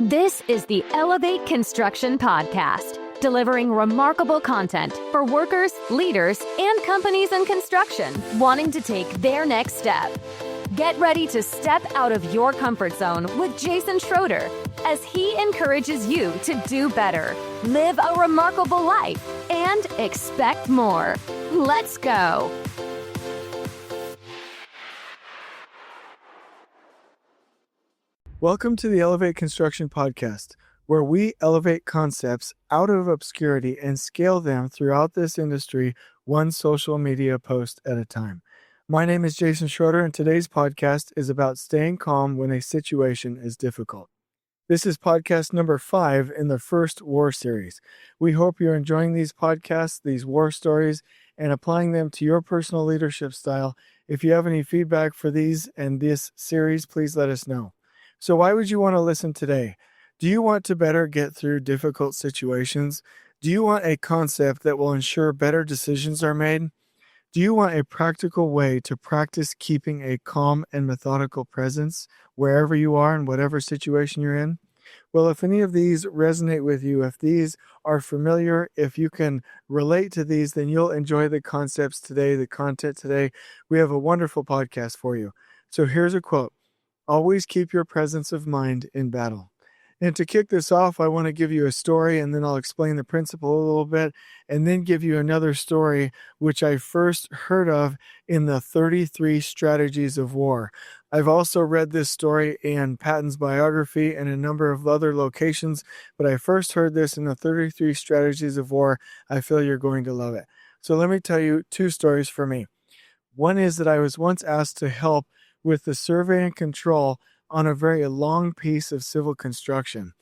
This is the Elevate Construction Podcast, delivering remarkable content for workers, leaders, and companies in construction wanting to take their next step. Get ready to step out of your comfort zone with Jason Schroeder as he encourages you to do better, live a remarkable life, and expect more. Let's go. Welcome to the Elevate Construction Podcast, where we elevate concepts out of obscurity and scale them throughout this industry, one social media post at a time. My name is Jason Schroeder, and today's podcast is about staying calm when a situation is difficult. This is podcast number 5 in the first war series. We hope you're enjoying these podcasts, these war stories, and applying them to your personal leadership style. If you have any feedback for these and this series, please let us know. So why would you want to listen today? Do you want to better get through difficult situations? Do you want a concept that will ensure better decisions are made? Do you want a practical way to practice keeping a calm and methodical presence wherever you are and whatever situation you're in? Well, if any of these resonate with you, if these are familiar, if you can relate to these, then you'll enjoy the concepts today, the content today. We have a wonderful podcast for you. So here's a quote. Always keep your presence of mind in battle. And to kick this off, I want to give you a story, and then I'll explain the principle a little bit, and then give you another story, which I first heard of in the 33 Strategies of War. I've also read this story in Patton's biography and a number of other locations, but I first heard this in the 33 Strategies of War. I feel you're going to love it. So let me tell you 2 stories for me. One is that I was once asked to help with the survey and control on a very long piece of civil construction.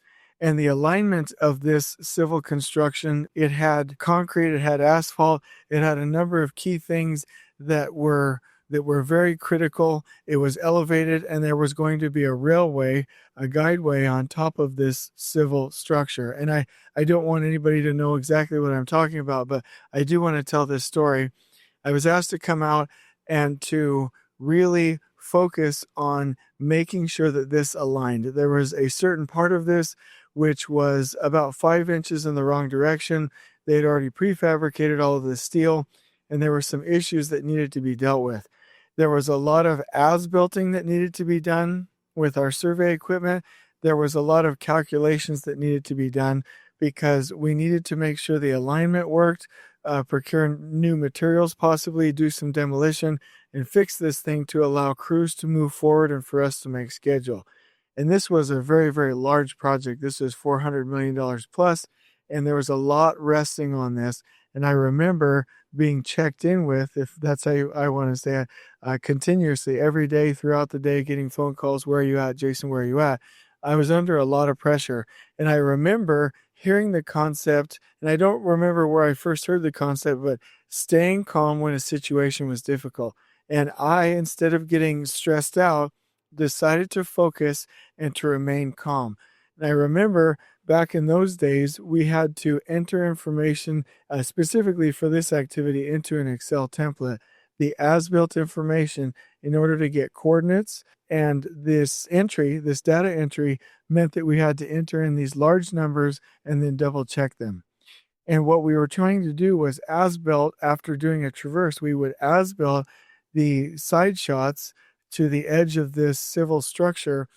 And the alignment of this civil construction, it had concrete, it had asphalt, it had a number of key things that were very critical. It was elevated, and there was going to be a railway, a guideway on top of this civil structure. And I don't want anybody to know exactly what I'm talking about, but I do want to tell this story. I was asked to come out and to really focus on making sure that this aligned. There was a certain part of this which was about 5 inches in the wrong direction. They had already prefabricated all of the steel, and there were some issues that needed to be dealt with. There was a lot of as-builting that needed to be done with our survey equipment. There was a lot of calculations that needed to be done because we needed to make sure the alignment worked, procure new materials, possibly do some demolition, and fix this thing to allow crews to move forward and for us to make schedule. And this was a very, very large project. This was $400 million plus, and there was a lot resting on this. And I remember being checked in with, if that's how I want to say it, continuously every day throughout the day, getting phone calls, where are you at, Jason, where are you at? I was under a lot of pressure. And I remember hearing the concept, and I don't remember where I first heard the concept, but staying calm when a situation was difficult. And I, instead of getting stressed out, decided to focus and to remain calm. And I remember back in those days, we had to enter information specifically for this activity into an Excel template, the as-built information, in order to get coordinates. And this data entry, meant that we had to enter in these large numbers and then double check them. And what we were trying to do was as-built, after doing a traverse, we would as-built the side shots to the edge of this civil structure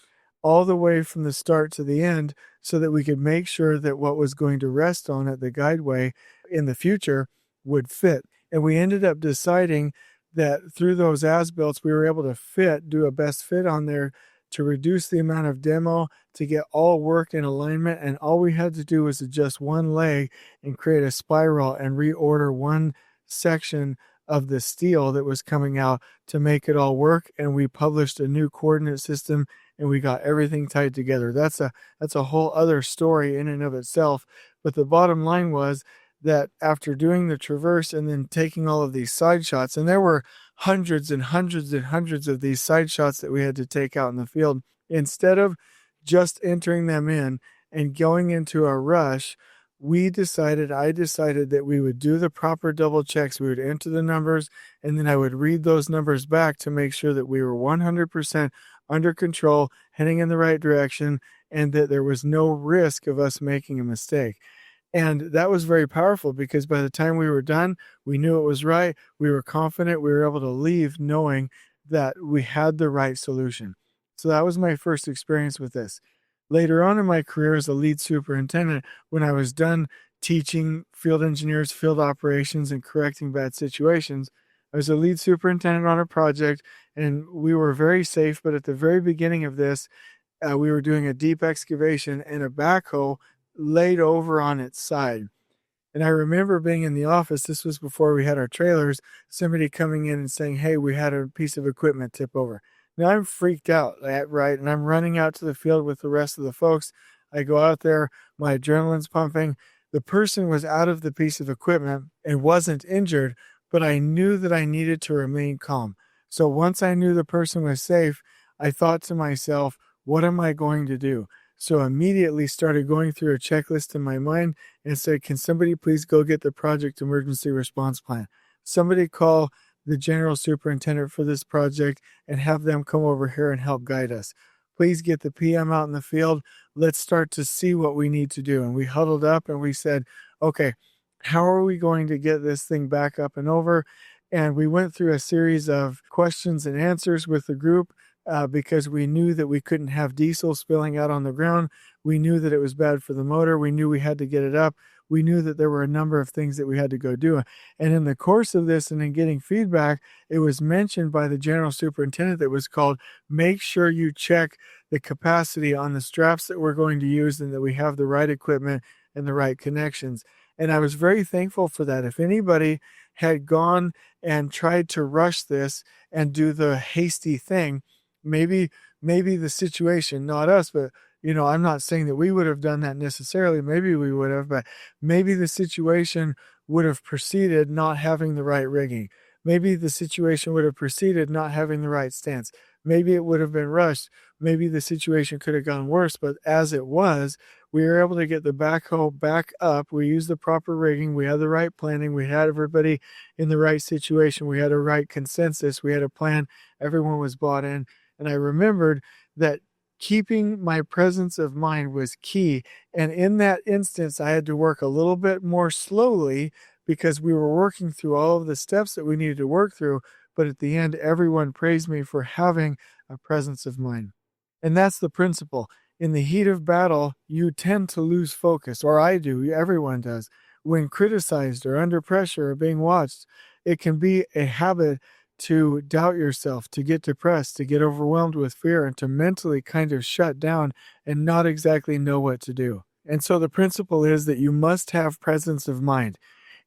all the way from the start to the end, so that we could make sure that what was going to rest on it, the guideway in the future, would fit. And we ended up deciding that through those as-builts, we were able to do a best fit on there to reduce the amount of demo, to get all work in alignment. And all we had to do was adjust one leg and create a spiral and reorder one section of the steel that was coming out to make it all work. And we published a new coordinate system, and we got everything tied together. That's a whole other story in and of itself. But the bottom line was that after doing the traverse and then taking all of these side shots, and there were hundreds and hundreds and hundreds of these side shots that we had to take out in the field, instead of just entering them in and going into a rush, I decided that we would do the proper double checks. We would enter the numbers, and then I would read those numbers back to make sure that we were 100% under control, heading in the right direction, and that there was no risk of us making a mistake. And that was very powerful because by the time we were done, we knew it was right. We were confident. We were able to leave knowing that we had the right solution. So that was my first experience with this. Later on in my career as a lead superintendent, when I was done teaching field engineers, field operations, and correcting bad situations, I was a lead superintendent on a project, and we were very safe. But at the very beginning of this, we were doing a deep excavation, and a backhoe laid over on its side. And I remember being in the office, this was before we had our trailers, somebody coming in and saying, "Hey, we had a piece of equipment tip over." Now I'm freaked out, right? And I'm running out to the field with the rest of the folks. I go out there, my adrenaline's pumping. The person was out of the piece of equipment and wasn't injured, but I knew that I needed to remain calm. So once I knew the person was safe, I thought to myself, what am I going to do? So immediately started going through a checklist in my mind and said, can somebody please go get the project emergency response plan? Somebody call the general superintendent for this project and have them come over here and help guide us. Please get the PM out in the field. Let's start to see what we need to do. And we huddled up and we said, okay, how are we going to get this thing back up and over? And we went through a series of questions and answers with the group. Because we knew that we couldn't have diesel spilling out on the ground. We knew that it was bad for the motor. We knew we had to get it up. We knew that there were a number of things that we had to go do. And in the course of this and in getting feedback, it was mentioned by the general superintendent that was called, make sure you check the capacity on the straps that we're going to use and that we have the right equipment and the right connections. And I was very thankful for that. If anybody had gone and tried to rush this and do the hasty thing, maybe the situation, not us, but I'm not saying that we would have done that necessarily. Maybe we would have, but maybe the situation would have proceeded not having the right rigging. Maybe the situation would have proceeded not having the right stance. Maybe it would have been rushed. Maybe the situation could have gone worse, but as it was, we were able to get the backhoe back up. We used the proper rigging. We had the right planning. We had everybody in the right situation. We had a right consensus. We had a plan. Everyone was bought in. And I remembered that keeping my presence of mind was key. And in that instance, I had to work a little bit more slowly because we were working through all of the steps that we needed to work through. But at the end, everyone praised me for having a presence of mind. And that's the principle. In the heat of battle, you tend to lose focus, or I do, everyone does. When criticized or under pressure or being watched, it can be a habit to doubt yourself, to get depressed, to get overwhelmed with fear, and to mentally kind of shut down and not exactly know what to do. And so the principle is that you must have presence of mind.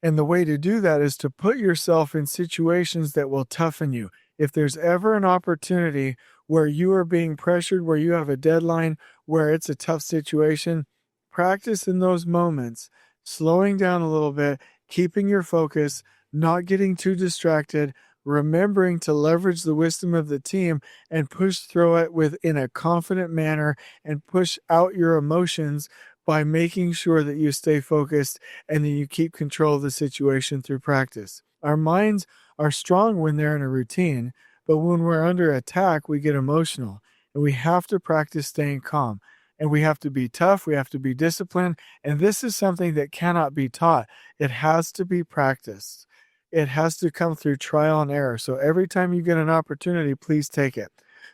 And the way to do that is to put yourself in situations that will toughen you. If there's ever an opportunity where you are being pressured, where you have a deadline, where it's a tough situation, practice in those moments, slowing down a little bit, keeping your focus, not getting too distracted, remembering to leverage the wisdom of the team and push through it in a confident manner and push out your emotions by making sure that you stay focused and that you keep control of the situation through practice. Our minds are strong when they're in a routine, but when we're under attack, we get emotional, and we have to practice staying calm. And we have to be tough, we have to be disciplined, and this is something that cannot be taught. It has to be practiced. It has to come through trial and error. So every time you get an opportunity, please take it.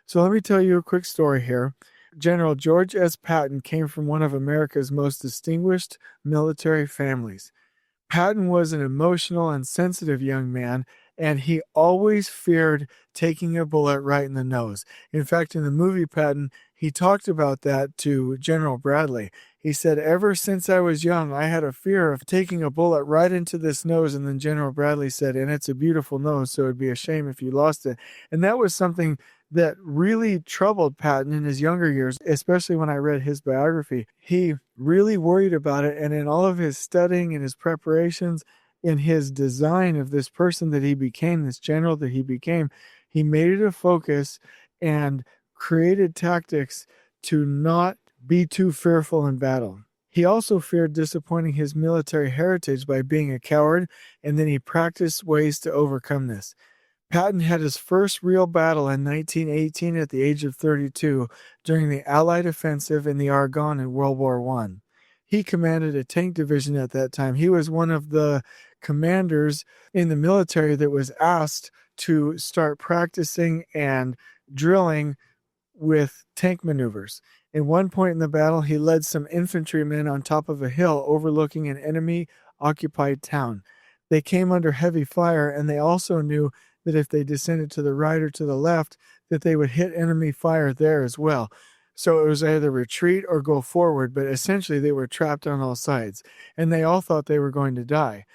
So let me tell you a quick story here. General George S. Patton came from one of America's most distinguished military families. Patton was an emotional and sensitive young man, and he always feared taking a bullet right in the nose. In fact, in the movie Patton, he talked about that to General Bradley. He said, ever since I was young, I had a fear of taking a bullet right into this nose. And then General Bradley said, and it's a beautiful nose, so it'd be a shame if you lost it. And that was something that really troubled Patton in his younger years, especially when I read his biography. He really worried about it. And in all of his studying and his preparations, in his design of this person that he became, this general that he became, he made it a focus and created tactics to not be too fearful in battle. He also feared disappointing his military heritage by being a coward, and then he practiced ways to overcome this. Patton had his first real battle in 1918 at the age of 32 during the Allied offensive in the Argonne in World War I. He commanded a tank division at that time. He was one of the commanders in the military that was asked to start practicing and drilling with tank maneuvers. At one point in the battle, he led some infantrymen on top of a hill overlooking an enemy-occupied town. They came under heavy fire, and they also knew that if they descended to the right or to the left, that they would hit enemy fire there as well. So it was either retreat or go forward, but essentially they were trapped on all sides, and they all thought they were going to die.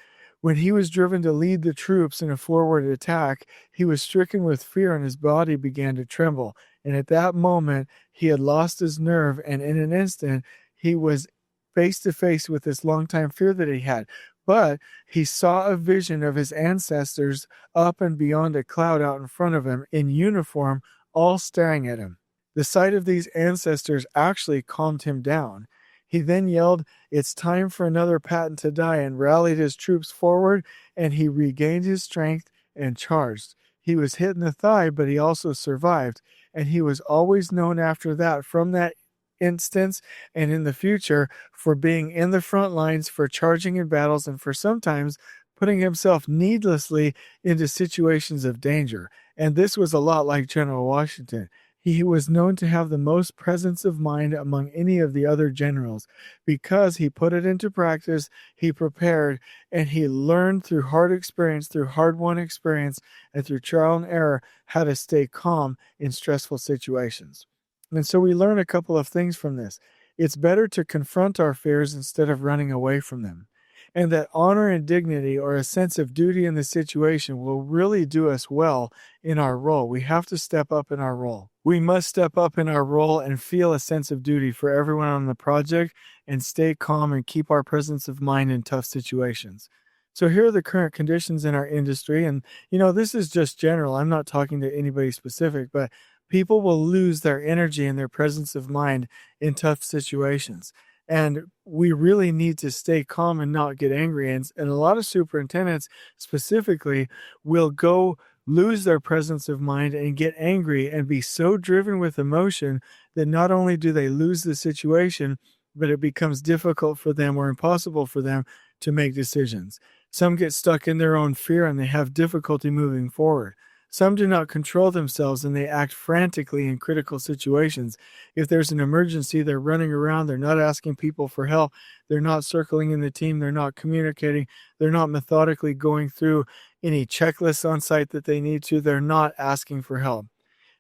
When he was driven to lead the troops in a forward attack, he was stricken with fear and his body began to tremble. And at that moment, he had lost his nerve, and in an instant, he was face to face with this longtime fear that he had. But he saw a vision of his ancestors up and beyond a cloud out in front of him in uniform, all staring at him. The sight of these ancestors actually calmed him down. He then yelled, "It's time for another Patton to die," and rallied his troops forward, and he regained his strength and charged. He was hit in the thigh, but he also survived, and he was always known after that, from that instance and in the future, for being in the front lines, for charging in battles, and for sometimes putting himself needlessly into situations of danger. And this was a lot like General Washington. He was known to have the most presence of mind among any of the other generals because he put it into practice, he prepared, and he learned through hard experience, through hard-won experience, and through trial and error how to stay calm in stressful situations. And so we learn a couple of things from this. It's better to confront our fears instead of running away from them. And that honor and dignity, or a sense of duty in the situation, will really do us well in our role. We have to step up in our role. We must step up in our role and feel a sense of duty for everyone on the project and stay calm and keep our presence of mind in tough situations. So here are the current conditions in our industry. And, this is just general. I'm not talking to anybody specific, but people will lose their energy and their presence of mind in tough situations. And we really need to stay calm and not get angry. And a lot of superintendents specifically will go lose their presence of mind and get angry and be so driven with emotion that not only do they lose the situation, but it becomes difficult for them or impossible for them to make decisions. Some get stuck in their own fear and they have difficulty moving forward. Some do not control themselves and they act frantically in critical situations. If there's an emergency, they're running around, they're not asking people for help, they're not circling in the team, they're not communicating, they're not methodically going through any checklists on site that they need to, they're not asking for help.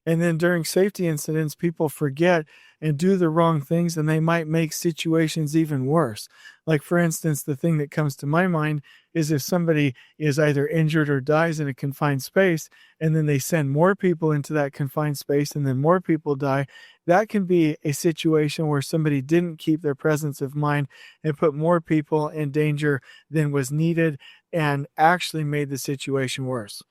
And then during safety incidents, people forget and do the wrong things, and they might make situations even worse. Like, for instance, the thing that comes to my mind is if somebody is either injured or dies in a confined space, and then they send more people into that confined space, and then more people die, that can be a situation where somebody didn't keep their presence of mind and put more people in danger than was needed and actually made the situation worse.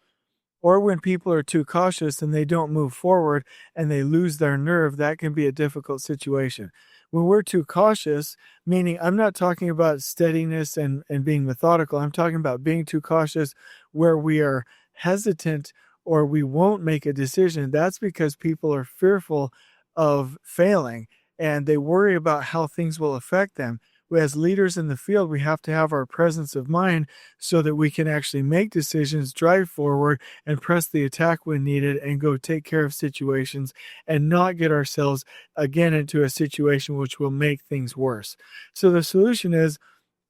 Or when people are too cautious and they don't move forward and they lose their nerve, that can be a difficult situation. When we're too cautious, meaning I'm not talking about steadiness and being methodical, I'm talking about being too cautious where we are hesitant or we won't make a decision. That's because people are fearful of failing and they worry about how things will affect them. As leaders in the field, we have to have our presence of mind so that we can actually make decisions, drive forward, and press the attack when needed, and go take care of situations and not get ourselves again into a situation which will make things worse. So the solution is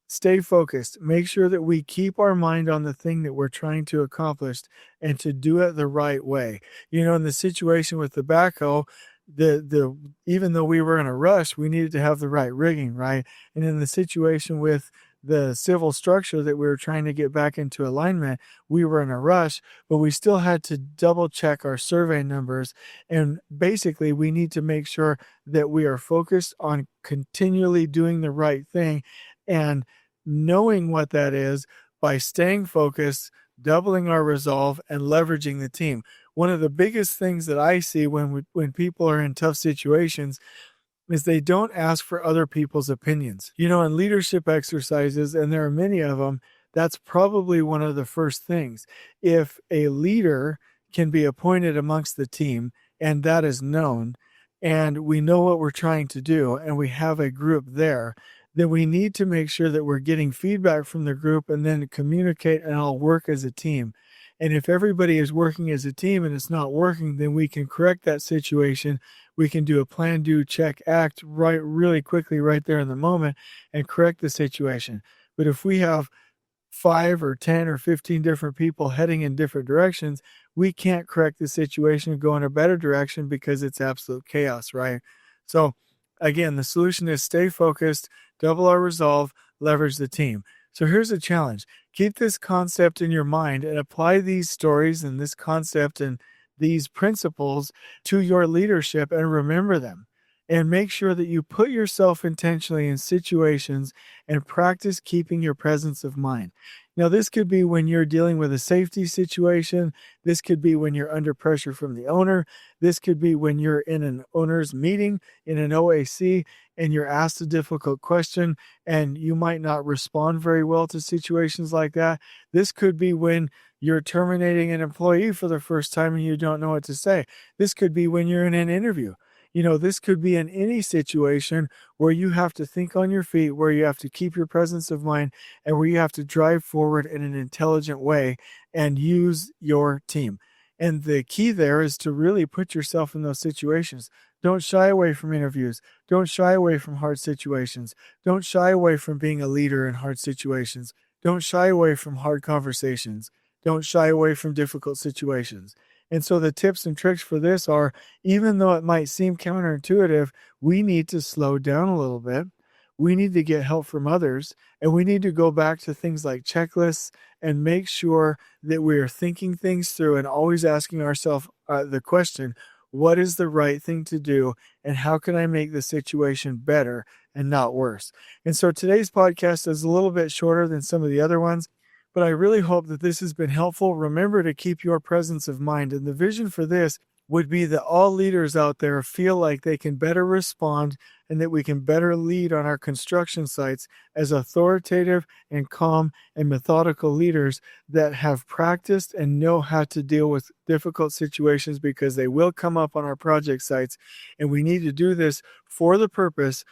stay focused. Make sure that we keep our mind on the thing that we're trying to accomplish and to do it the right way. In the situation with the backhoe, even though we were in a rush, we needed to have the right rigging, right? And in the situation with the civil structure that we were trying to get back into alignment, we were in a rush, but we still had to double check our survey numbers. And basically, we need to make sure that we are focused on continually doing the right thing and knowing what that is by staying focused, doubling our resolve, and leveraging the team. One of the biggest things that I see when people are in tough situations is they don't ask for other people's opinions. In leadership exercises, and there are many of them, That's probably one of the first things. If a leader can be appointed amongst the team and that is known, and we know what we're trying to do, and we have a group there, then we need to make sure that we're getting feedback from the group and then communicate and all work as a team. And if everybody is working as a team and it's not working, then we can correct that situation. We can do a plan, do, check, act really quickly right there in the moment and correct the situation. But if we have 5 or 10 or 15 different people heading in different directions, we can't correct the situation and go in a better direction because it's absolute chaos, right? So again, the solution is stay focused, double our resolve, leverage the team. So here's a challenge. Keep this concept in your mind and apply these stories and this concept and these principles to your leadership and remember them. And make sure that you put yourself intentionally in situations and practice keeping your presence of mind. Now, this could be when you're dealing with a safety situation. This could be when you're under pressure from the owner. This could be when you're in an owner's meeting in an OAC and you're asked a difficult question and you might not respond very well to situations like that. This could be when you're terminating an employee for the first time and you don't know what to say. This could be when you're in an interview. This could be in any situation where you have to think on your feet, where you have to keep your presence of mind, and where you have to drive forward in an intelligent way and use your team. And the key there is to really put yourself in those situations. Don't shy away from interviews. Don't shy away from hard situations. Don't shy away from being a leader in hard situations. Don't shy away from hard conversations. Don't shy away from difficult situations. And so the tips and tricks for this are, even though it might seem counterintuitive, we need to slow down a little bit. We need to get help from others, and we need to go back to things like checklists and make sure that we are thinking things through and always asking ourselves the question, what is the right thing to do, and how can I make the situation better and not worse? And so today's podcast is a little bit shorter than some of the other ones, but I really hope that this has been helpful. Remember to keep your presence of mind. And the vision for this would be that all leaders out there feel like they can better respond and that we can better lead on our construction sites as authoritative and calm and methodical leaders that have practiced and know how to deal with difficult situations, because they will come up on our project sites. And we need to do this for the purpose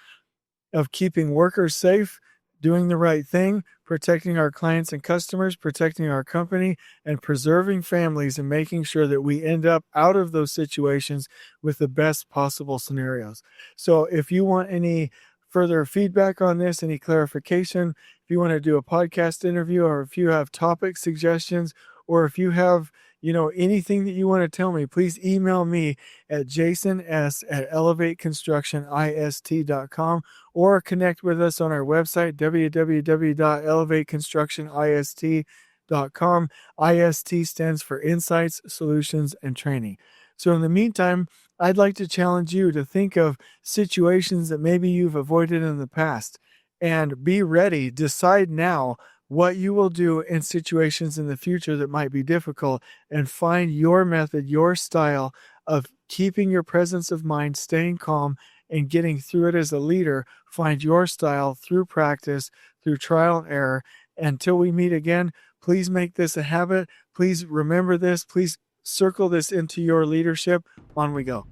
of keeping workers safe, doing the right thing, protecting our clients and customers, protecting our company, and preserving families, and making sure that we end up out of those situations with the best possible scenarios. So if you want any further feedback on this, any clarification, if you want to do a podcast interview, or if you have topic suggestions, or if you have anything that you want to tell me, please email me at jasons@elevateconstructionist.com, or connect with us on our website, www.elevateconstructionist.com. IST stands for Insights, Solutions, and Training. So in the meantime, I'd like to challenge you to think of situations that maybe you've avoided in the past, and be ready. Decide now what you will do in situations in the future that might be difficult, and find your method, your style of keeping your presence of mind, staying calm, and getting through it as a leader. Find your style through practice, through trial and error. Until we meet again, please make this a habit. Please remember this. Please circle this into your leadership. On we go.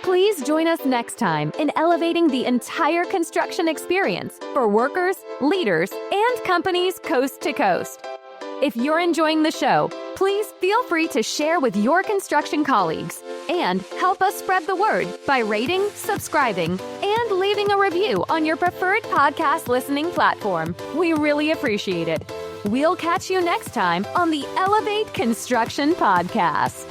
Please join us next time in elevating the entire construction experience for workers, leaders, and companies coast to coast. If you're enjoying the show, please feel free to share with your construction colleagues and help us spread the word by rating, subscribing, and leaving a review on your preferred podcast listening platform. We really appreciate it. We'll catch you next time on the Elevate Construction Podcast.